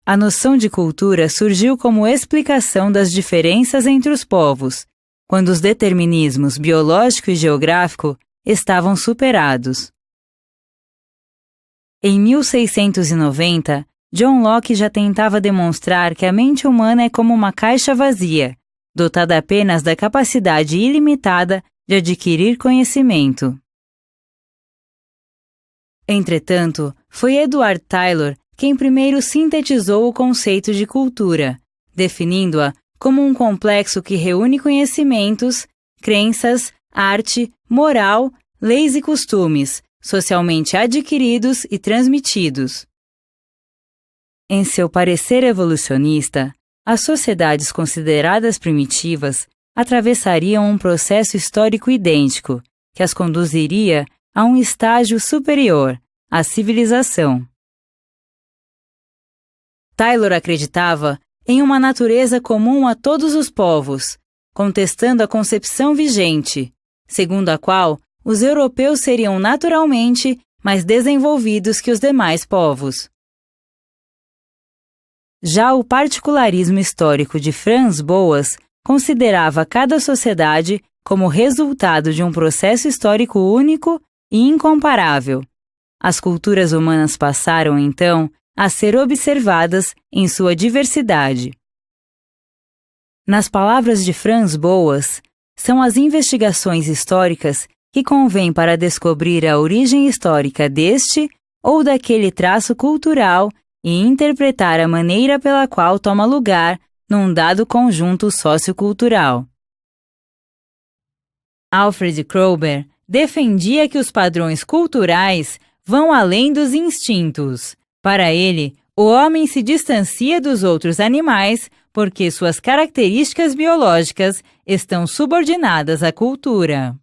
A noção de cultura surgiu como explicação das diferenças entre os povos, quando os determinismos biológico e geográfico estavam superados. Em 1690, John Locke já tentava demonstrar que a mente humana é como uma caixa vazia, dotada apenas da capacidade ilimitada de adquirir conhecimento. Entretanto, foi Edward Tylor quem primeiro sintetizou o conceito de cultura, definindo-a como um complexo que reúne conhecimentos, crenças, arte, moral, leis e costumes, socialmente adquiridos e transmitidos. Em seu parecer evolucionista, as sociedades consideradas primitivas atravessariam um processo histórico idêntico, que as conduziria a um estágio superior, a civilização. Tylor acreditava em uma natureza comum a todos os povos, contestando a concepção vigente, segundo a qual os europeus seriam naturalmente mais desenvolvidos que os demais povos. Já o particularismo histórico de Franz Boas considerava cada sociedade como resultado de um processo histórico único e incomparável. As culturas humanas passaram, então, a ser observadas em sua diversidade. Nas palavras de Franz Boas, são as investigações históricas que convêm para descobrir a origem histórica deste ou daquele traço cultural e interpretar a maneira pela qual toma lugar num dado conjunto sociocultural. Alfred Kroeber defendia que os padrões culturais vão além dos instintos. Para ele, o homem se distancia dos outros animais porque suas características biológicas estão subordinadas à cultura.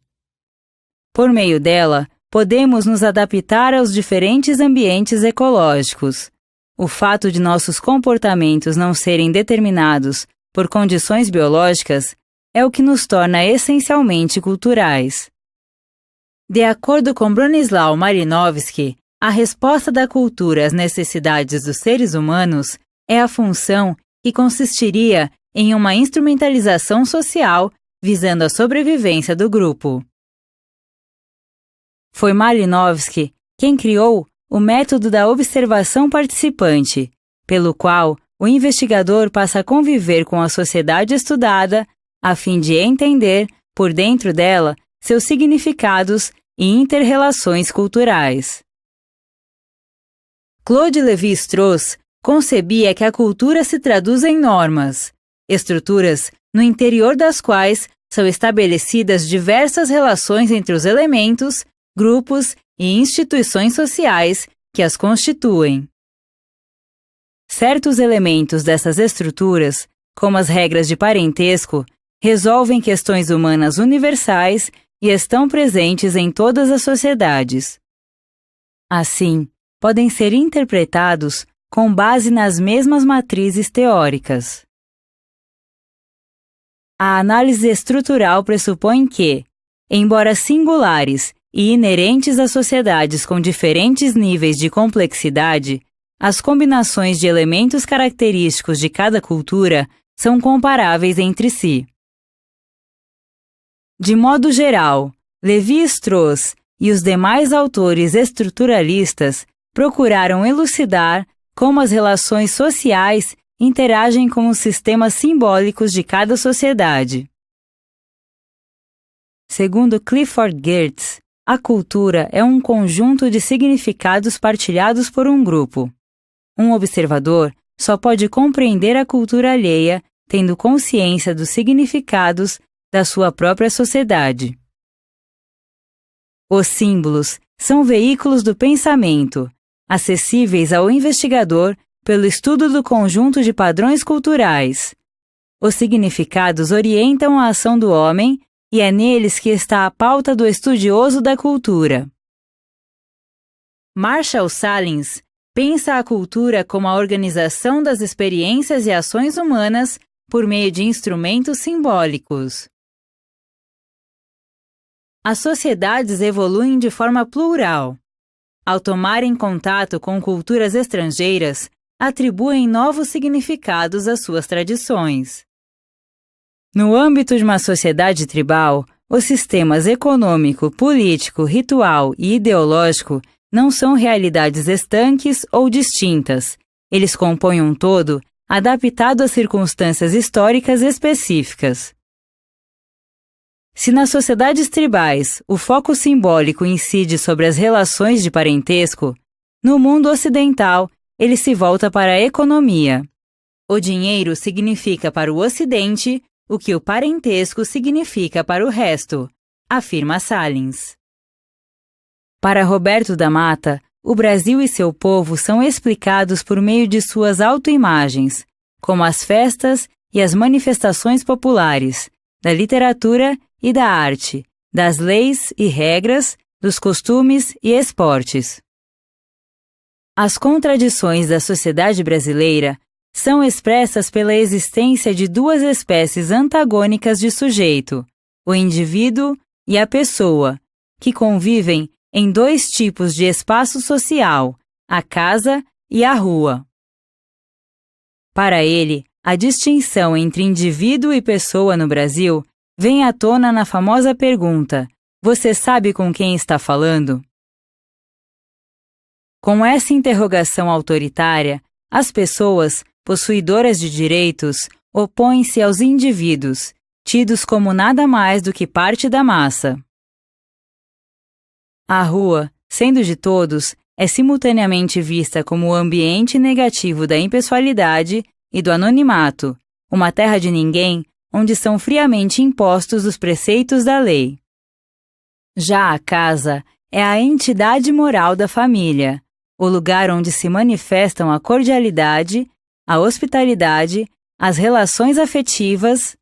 Por meio dela, podemos nos adaptar aos diferentes ambientes ecológicos. O fato de nossos comportamentos não serem determinados por condições biológicas é o que nos torna essencialmente culturais. De acordo com Bronislaw Malinowski, a resposta da cultura às necessidades dos seres humanos é a função que consistiria em uma instrumentalização social visando a sobrevivência do grupo. Foi Malinowski quem criou o método da observação participante, pelo qual o investigador passa a conviver com a sociedade estudada a fim de entender, por dentro dela, seus significados e inter-relações culturais. Claude Lévi-Strauss concebia que a cultura se traduz em normas, estruturas no interior das quais são estabelecidas diversas relações entre os elementos, grupos e instituições sociais que as constituem. Certos elementos dessas estruturas, como as regras de parentesco, resolvem questões humanas universais e estão presentes em todas as sociedades. Assim, podem ser interpretados com base nas mesmas matrizes teóricas. A análise estrutural pressupõe que, embora singulares e inerentes a sociedades com diferentes níveis de complexidade, as combinações de elementos característicos de cada cultura são comparáveis entre si. De modo geral, Lévi-Strauss e os demais autores estruturalistas procuraram elucidar como as relações sociais interagem com os sistemas simbólicos de cada sociedade. Segundo Clifford Geertz, a cultura é um conjunto de significados partilhados por um grupo. Um observador só pode compreender a cultura alheia tendo consciência dos significados da sua própria sociedade. Os símbolos são veículos do pensamento, acessíveis ao investigador pelo estudo do conjunto de padrões culturais. Os significados orientam a ação do homem e é neles que está a pauta do estudioso da cultura. Marshall Sahlins pensa a cultura como a organização das experiências e ações humanas por meio de instrumentos simbólicos. As sociedades evoluem de forma plural. Ao tomarem contato com culturas estrangeiras, atribuem novos significados às suas tradições. No âmbito de uma sociedade tribal, os sistemas econômico, político, ritual e ideológico não são realidades estanques ou distintas. Eles compõem um todo adaptado às circunstâncias históricas específicas. Se nas sociedades tribais o foco simbólico incide sobre as relações de parentesco, no mundo ocidental ele se volta para a economia. O dinheiro significa para o Ocidente o que o parentesco significa para o resto, afirma Salins. Para Roberto da Mata, o Brasil e seu povo são explicados por meio de suas autoimagens, como as festas e as manifestações populares, da literatura e da arte, das leis e regras, dos costumes e esportes. As contradições da sociedade brasileira são expressas pela existência de duas espécies antagônicas de sujeito, o indivíduo e a pessoa, que convivem em dois tipos de espaço social, a casa e a rua. Para ele, a distinção entre indivíduo e pessoa no Brasil vem à tona na famosa pergunta: "Você sabe com quem está falando?" Com essa interrogação autoritária, as pessoas, possuidoras de direitos, opõem-se aos indivíduos, tidos como nada mais do que parte da massa. A rua, sendo de todos, é simultaneamente vista como o ambiente negativo da impessoalidade e do anonimato, uma terra de ninguém onde são friamente impostos os preceitos da lei. Já a casa é a entidade moral da família, o lugar onde se manifestam a cordialidade, a hospitalidade, as relações afetivas,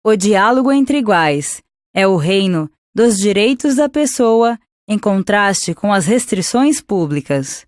o diálogo entre iguais, é o reino dos direitos da pessoa em contraste com as restrições públicas.